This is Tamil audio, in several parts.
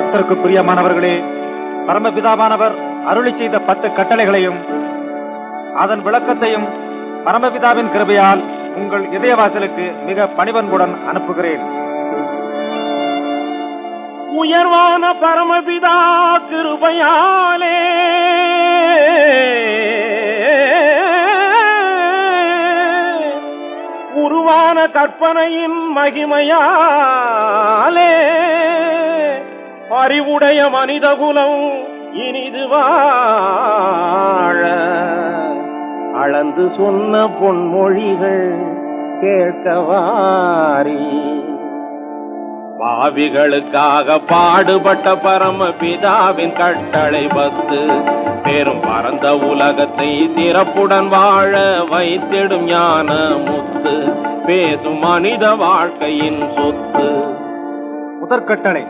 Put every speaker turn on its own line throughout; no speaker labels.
கர்த்தருக்கு பிரியமானவர்களே, பரமபிதாவானவர் அருளி செய்த 10 கட்டளைகளையும் அதன் விளக்கத்தையும் பரமபிதாவின் கிருபையால் உங்கள் இதயவாசலுக்கு மிக பணிவன்புடன் அனுப்புகிறேன்.
உயர்வான பரமபிதா கிருபையாலே உருவான கற்பனையின் மகிமையாலே அறிவுடைய மனிதகுலம் இனிது வாழ அளந்து சொன்ன பொன்மொழிகள் கேட்கவாரி. பாவிகளுக்காக பாடுபட்ட பரமபிதாவின் கட்டளை 10 பெரும் பரந்த உலகத்தை சிறப்புடன் வாழ வைத்திடும் ஞான முத்து, பேசும் மனித வாழ்க்கையின் சொத்து.
முதற்கட்டளை,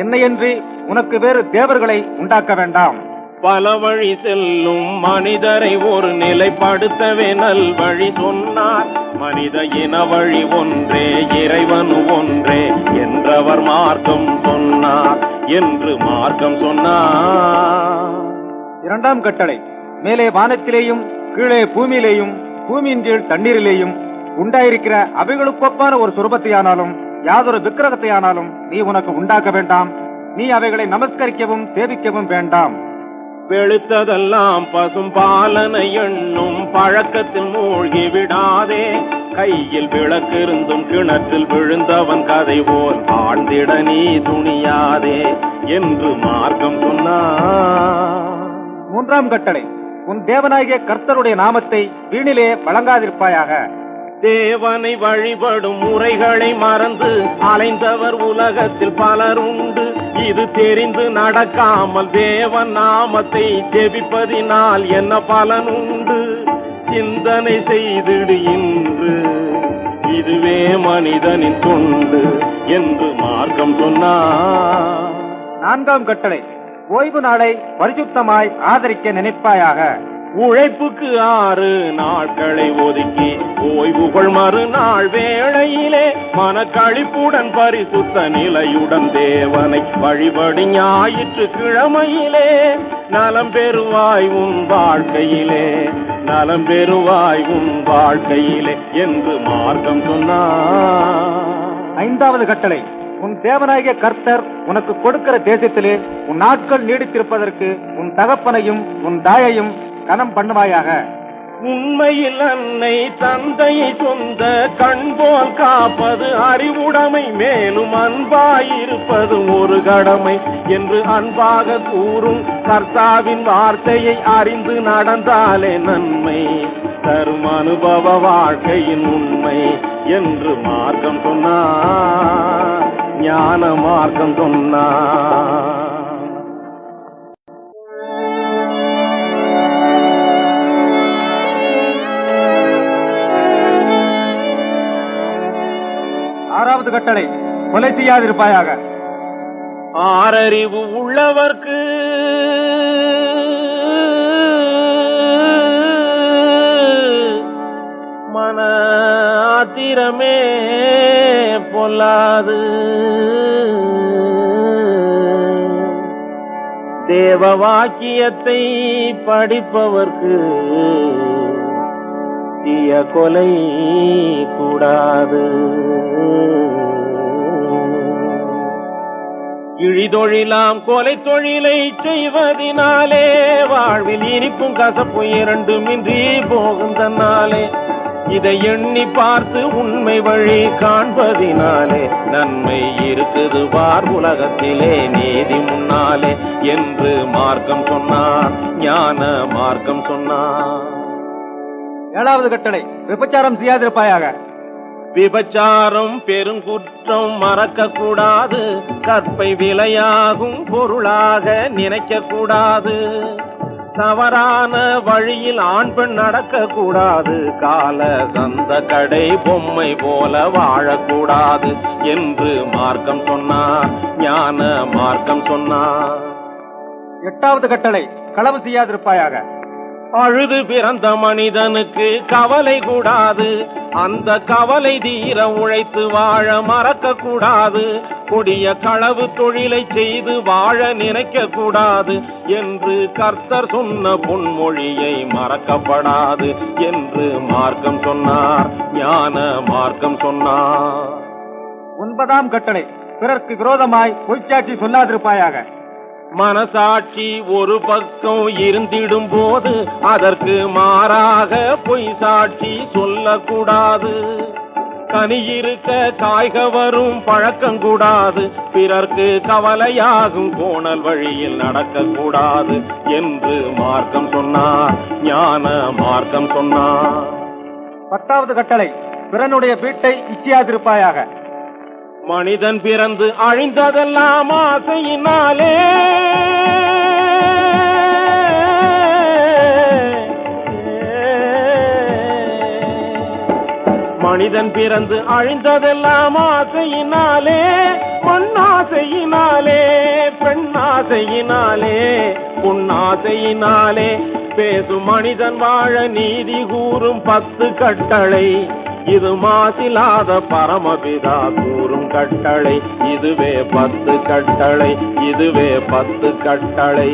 என்னையன்றி உனக்கு வேறு தேவர்களை உண்டாக்க வேண்டாம்.
பல வழி செல்லும் மனிதரை ஒரு நிலைப்படுத்தவே நல் வழி சொன்னார். மனித இன வழி ஒன்றே, இறைவன் ஒன்றே என்றவர் மார்க்கம் சொன்னார் என்று மார்க்கம் சொன்னார்.
இரண்டாம் கட்டளை, மேலே வானத்திலேயும் கீழே பூமியிலேயும் பூமியின் கீழ் தண்ணீரிலேயும் உண்டாயிருக்கிற அவைகளுக்கொப்பான ஒரு சுரூபத்தையானாலும் யாதொரு விக்கிரகத்தையானாலும் நீ உனக்கு உண்டாக்க வேண்டாம். நீ அவைகளை நமஸ்கரிக்கவும் சேவிக்கவும் வேண்டாம்.
வெளுத்ததெல்லாம் பசும் பாலனை எண்ணும் பழக்கத்தில் மூழ்கி விடாதே. கையில் விளக்கிருந்தும் கிணற்றில் விழுந்தவன் கதை போல் ஆழ்ந்திட நீ துணியாதே என்று மார்க்கம் சொன்னார்.
மூன்றாம் கட்டளை, உன் தேவனாகிய கர்த்தருடைய நாமத்தை வீணிலே வழங்காதிருப்பாயாக.
தேவனை வழிபடும் முறைகளை மறந்து அலைந்தவர் உலகத்தில் பலர் உண்டு. இது தெரிந்து நடக்காமல் தேவன் நாமத்தை ஜெபிப்பதினால் என்ன பலன் உண்டு? சிந்தனை செய்திடு இன்று, இதுவே மனிதனின் தொண்டு என்று மார்க்கம் சொன்னார்.
நான்காம் கட்டளை, ஓய்வு நாளை பரிசுத்தமாய் ஆதரிக்க நினைப்பாயாக.
உழைப்புக்கு 6 நாட்களை ஒதுக்கி ஓய்வுகள் மறுநாள் வேளையிலே மனக்களிப்புடன் பரிசுத்த நிலையுடன் தேவனை வழிபடி ஞாயிற்று கிழமையிலே நலம் பெறுவாய் உன் வாழ்க்கையிலே, நலம் பெறுவாய் உன் வாழ்க்கையிலே என்று மார்க்கம் சொன்னார்.
ஐந்தாவது கட்டளை, உன் தேவனாகிய கர்த்தர் உனக்கு கொடுக்கிற தேசத்திலே உன் நாட்கள் நீடித்திருப்பதற்கு உன் தகப்பனையும் உன் தாயையும் கனம் பண்ணுவாயாக.
உண்மையில் அன்னை தந்தையை சொந்த கண் போல் காப்பது அறிவுடைமை, மேலும் அன்பாயிருப்பது ஒரு கடமை என்று அன்பாக கூறும் கர்த்தாவின் வார்த்தையை அறிந்து நடந்தாலே நன்மை தரும் அனுபவ வாழ்க்கையின் உண்மை என்று மார்க்கம் சொன்னார். ஞான மார்க்கம் சொன்னார்.
ஆறாவது கட்டளை, கொலை செய்யாதிருப்பாயாக.
ஆறறிவு உள்ளவர்க்கு மன ஆத்திரமே பொல்லாது. தேவ வாக்கியத்தை படிப்பவர்க்கு தீய கொலை கூடாது. இழிதொழிலாம் கொலை தொழிலை செய்வதினாலே வாழ்வில் இனிப்பும் கசப்பும் 2மின்றி போகுந்தனாலே இதை எண்ணி பார்த்து உண்மை வழி காண்பதினாலே நன்மை இருக்குது பார் உலகத்திலே நீதி முன்னாலே என்று மார்க்கம் சொன்னார். ஞான மார்க்கம் சொன்னார்.
ஏழாவது கட்டளை, விபச்சாரம் செய்யாதிருப்பாயாக.
விபச்சாரம் பெருங்குற்றம் மறக்க கூடாது. கற்பை விலையாகும் பொருளாக நினைக்க கூடாது. தவறான வழியில் ஆண் பெண் நடக்க கூடாது. கால சந்த கடை பொம்மை போல வாழக்கூடாது என்று மார்க்கம் சொன்னார். ஞான மார்க்கம் சொன்னார்.
எட்டாவது கட்டளை, களவு செய்யாதிருப்பாயாக.
அழுது பிறந்த மனிதனுக்கு கவலை கூடாது, அந்த கவலை தீர உழைத்து வாழ மறக்க கூடாது, கொடிய களவு தொழிலை செய்து வாழ நினைக்க கூடாது என்று கர்த்தர் சொன்ன பொன்மொழியை மறக்கப்படாது என்று மார்க்கம் சொன்னார், ஞான மார்க்கம் சொன்னார்.
9ஆம் கட்டளை, பிறர்க்கு விரோதமாய் பொய்ச்சாட்சி சொல்லாதிருப்பாயாக.
மனசாட்சி ஒரு பக்கம் இருந்திடும் போது அதற்கு மாறாக பொய் சாட்சி சொல்லக்கூடாது. கனி இருக்க காய்க வரும் பழக்கம் கூடாது, பிறர்க்கு கவலையாகும் கோணல் வழியில் நடக்கக்கூடாது என்று மார்க்கம் சொன்னார், ஞான மார்க்கம் சொன்னார்.
10வது கட்டளை, பிறனுடைய வீட்டை இச்சியாதிருப்பாயாக.
மனிதன் பிறந்து அழிந்ததெல்லாம் ஆசையினாலே, மனிதன் பிறந்து அழிந்ததெல்லாம் ஆசையினாலே, மண்ணாசையினாலே, பெண்ணாசையினாலே, பொன்னாசையினாலே. பேசும் மனிதன் வாழ நீதி கூறும் 10 கட்டளை, இது மாசிலாத பரமபிதா கூறும் கட்டளை. இதுவே 10 கட்டளை, இதுவே 10 கட்டளை.